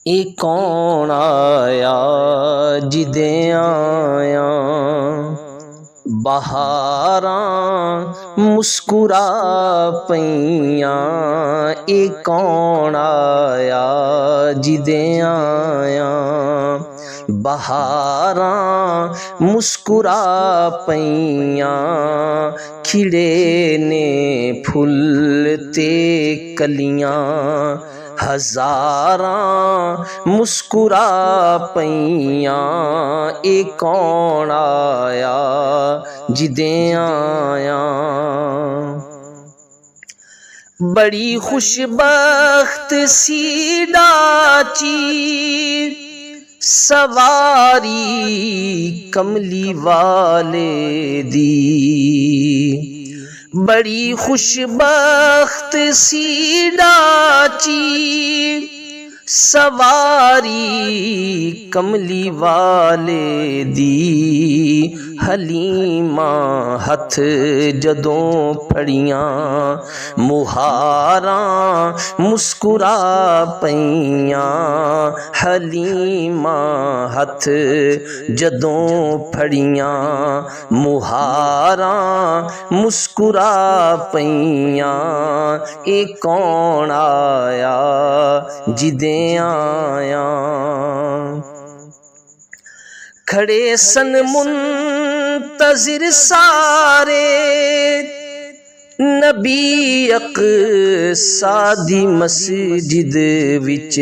ए कौन आया जिदे आया बहारां मुस्कुरा पईयां। ए कौन आया जिदे आया बहारां मुस्कुरा पईयां। खिड़े ने फुल ते कलियां हज़ारां मुस्कुरा पईयां। ए कौन आया जिदे आया बड़ी खुशबख्त सी डाची सवारी कमली वाले दी। बड़ी खुशबख्त सी डाची सवारी कमली वाले दी। हलीमा हथ जदों फड़ियां मुहारां मुस्कुरा पईयां। हलीमा हथ जदों फड़ियां मुहारां मुस्कुरा पईयां। ए कौन आया जिदे आया खड़े सन मुंतज़िर सारे नबी अक़सा दी मस्जिद विच।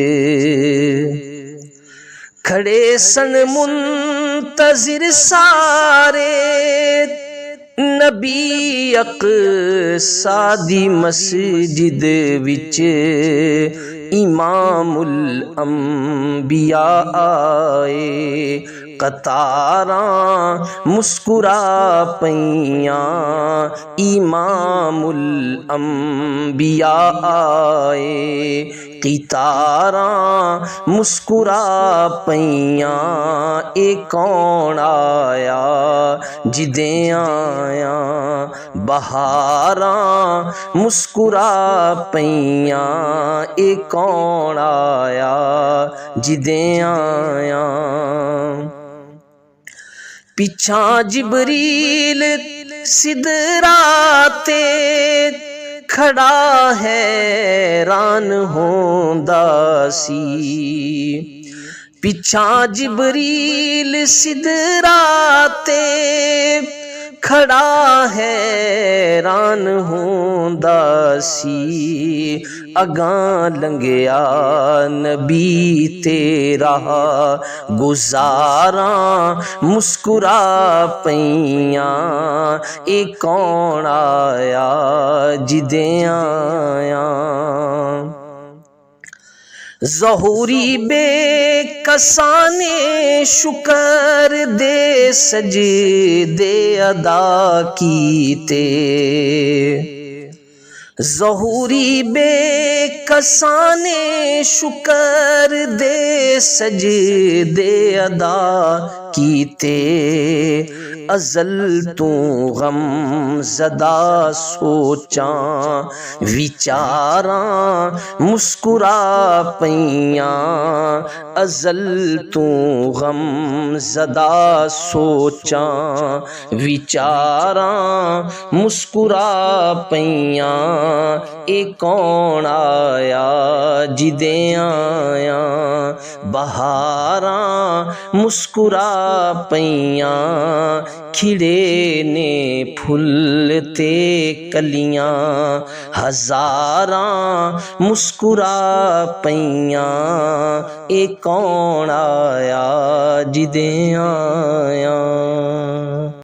खड़े सन मुंतज़िर सारे नबी अक़सा दी मस्जिद विच। इमामुल अंबिया आए कतारां मुस्कुरा पईयां। इमामुल अंबिया आए कतारां मुस्कुरा पईयां। ए कौन आया जिदे आया बहारां मुस्कुरा पईयां। ए कौन आया जिदे आया पिछा जिबरील सिदराते खड़ा हैरान होंदा सी। पिछा जिबरील सिदराते खड़ा हैरान होंदा सी। अगां लंघिया नबी तेरा गुजारां मुस्कुरा पईयां। ए कौन आया जिदे आया ज़हूरी बेकसाने शुक्र दे सजदे अदा कीते। ज़हूरी बेकसाने शुक्र दे सजदे अदा कीते। अज़ल तू गम ज़दा सोचां विचारां मुस्कुरा पईयां। अज़ल तू गम ज़दा सोचां विचारां मुस्कुरा पईयां। ए कौन आया जिदे आया बहारां मुस्कुरा पईयां। खिड़े ने फुल ते कलियां हज़ारां मुस्कुरा पईयां। ए कौन आया जिदे आया।